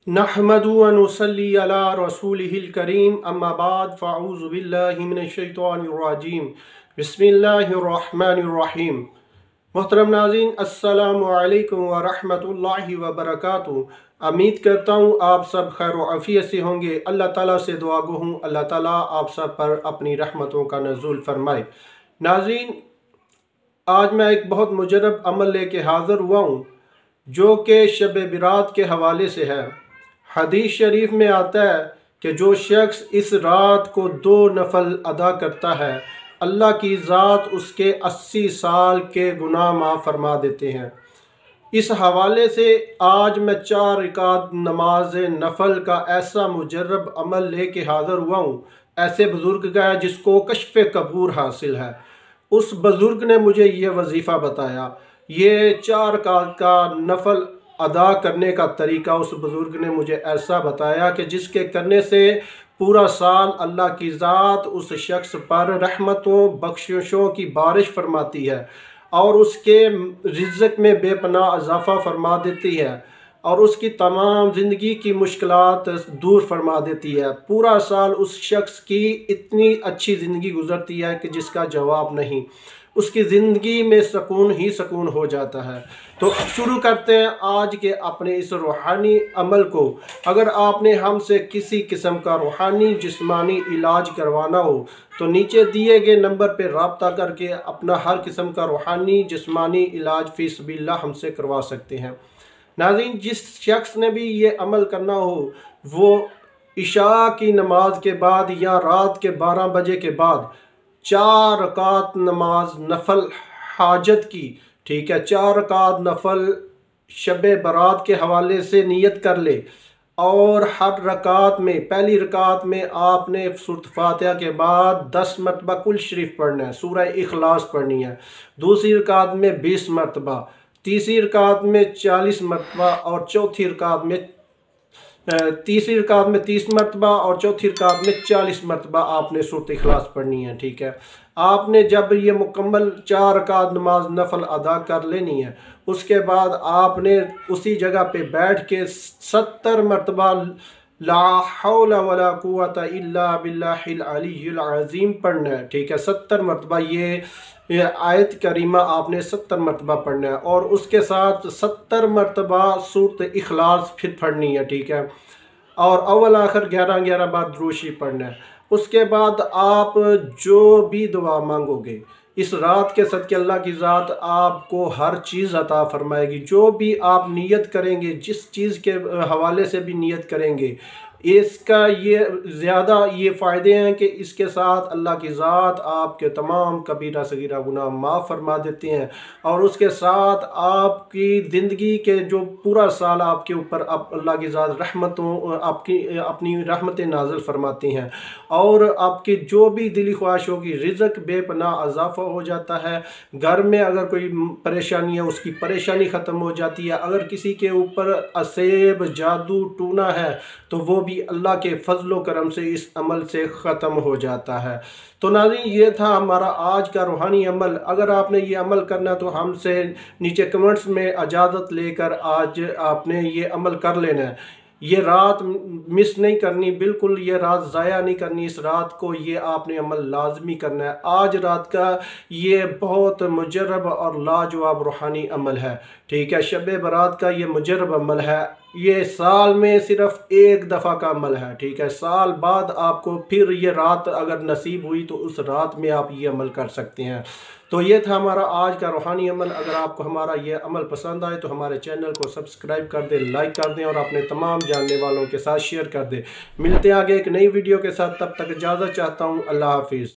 नहमदु व नुसल्ली अला रसूलिहिल करीम अम्मा बाद फ़अऊज़ु बिल्लाहि मिनश्शैतानिर्रजीम बिस्मिल्लाहिर्रहमानिर्रहीम। मोहतरम नाज़रीन, अस्सलामु अलैकुम व रहमतुल्लाहि व बरकातुहू। उम्मीद करता हूँ आप सब खैर व आफियत से होंगे। अल्लाह ताला से दुआ गो हूँ अल्लाह ताला आप सब पर अपनी रहमतों का नज़ुल फरमाए। नाज़रीन, आज मैं एक बहुत मुजरब अमल लेके हाज़िर हुआ हूँ जो कि शब बिरात के हवाले से है। हदीस शरीफ में आता है कि जो शख्स इस रात को 2 नफल अदा करता है, अल्लाह की ज़ात उसके 80 साल के गुनाह माफ़ फरमा देते हैं। इस हवाले से आज मैं 4 रकात नमाज नफल का ऐसा मुजरब अमल लेके हाज़िर हुआ हूँ, ऐसे बुज़ुर्ग का जिसको कश्फ़े कबूर हासिल है। उस बुज़ुर्ग ने मुझे ये वजीफ़ा बताया, ये 4 रकात का नफल अदा करने का तरीका उस बुज़ुर्ग ने मुझे ऐसा बताया कि जिसके करने से पूरा साल अल्लाह की ज़ात उस शख्स पर रहमतों बख्शिशों की बारिश फरमाती है और उसके रिज़्क़ में बेपनाह इजाफ़ा फरमा देती है और उसकी तमाम ज़िंदगी की मुश्किलात दूर फरमा देती है। पूरा साल उस शख्स की इतनी अच्छी ज़िंदगी गुज़रती है कि जिसका जवाब नहीं, उसकी ज़िंदगी में सुकून ही सुकून हो जाता है। तो शुरू करते हैं आज के अपने इस रूहानी अमल को। अगर आपने हमसे किसी किस्म का रूहानी जिस्मानी इलाज करवाना हो तो नीचे दिए गए नंबर पर रब्ता करके अपना हर किस्म का रूहानी जिस्मानी इलाज फ़ी सबिलिल्लाह हमसे करवा सकते हैं। नाज़रीन, जिस शख्स ने भी ये अमल करना हो वो इशा की नमाज के बाद या रात के 12 बजे के बाद 4 रकात नमाज नफल हाजत की, ठीक है, 4 रकात नफल शब बारात के हवाले से नियत कर ले और हर रकात में पहली रकात में आपने सूरत फातिहा के बाद 10 मरतबा कुल शरीफ पढ़ना है, सूरह इखलास पढ़नी है। दूसरी रकात में 20 मरतबा, तीसरी रकात में 40 मरतबा और चौथी रकात में तीसरी रकात में 30 मरतबा और चौथी रकात में 40 मरतबा आपने सूरत इखलास पढ़नी है। ठीक है, आपने जब ये मुकम्मल 4 रकात नमाज नफल अदा कर लेनी है, उसके बाद आपने उसी जगह पे बैठ के 70 मरतबा ला हौला वला कुव्वता इल्ला बिल्लाहिल अलिय्यिल अज़ीम पढ़ना है। ठीक है, 70 मरतबा ये आयत करीमा आपने 70 मरतबा पढ़ना है और उसके साथ 70 मरतबा सूरत इखलास फिर पढ़नी है। ठीक है, और अव्वल आखिर 11 बार द्रूशी पढ़ना है। उसके बाद आप जो भी दुआ मांगोगे इस रात के सदके अल्लाह की ज़ात आपको हर चीज़ अता फरमाएगी। जो भी आप नियत करेंगे, जिस चीज़ के हवाले से भी नियत करेंगे, इसका ये ज़्यादा ये फ़ायदे हैं कि इसके साथ अल्लाह की ज़ात आपके तमाम कबीरा सगीरा गुनाह माफ़ फरमा देते हैं और उसके साथ आपकी ज़िंदगी के जो पूरा साल आपके ऊपर अल्लाह की ज़ात रहमतों आपकी अपनी रहमतें नाज़िल फरमाती हैं और आपकी जो भी दिली ख्वाहिश होगी रिज़्क़ बेपनाह इजाफ़ा हो जाता है। घर में अगर कोई परेशानी है उसकी परेशानी ख़त्म हो जाती है। अगर किसी के ऊपर असेब जादू टूना है तो वो भी अल्लाह के फजलो करम से इस अमल से ख़त्म हो जाता है। तो नाज़रीन, ये था हमारा आज का रूहानी अमल। अगर आपने ये अमल करना तो हमसे नीचे कमेंट्स में इजाज़त लेकर आज आपने ये अमल कर लेना है। ये रात मिस नहीं करनी, बिल्कुल ये रात ज़ाया नहीं करनी। इस रात को ये आपने अमल लाजमी करना है। आज रात का ये बहुत मुजरब और लाजवाब रूहानी अमल है। ठीक है, शब बारात का ये मुजरब अमल है। ये साल में सिर्फ एक दफ़ा का अमल है। ठीक है, साल बाद आपको फिर ये रात अगर नसीब हुई तो उस रात में आप ये अमल कर सकते हैं। तो ये था हमारा आज का रूहानी अमल। अगर आपको हमारा ये अमल पसंद आए तो हमारे चैनल को सब्सक्राइब कर दें, लाइक कर दें और अपने तमाम जानने वालों के साथ शेयर कर दें। मिलते हैं आगे एक नई वीडियो के साथ, तब तक इजाज़त चाहता हूँ। अल्लाह हाफिज़।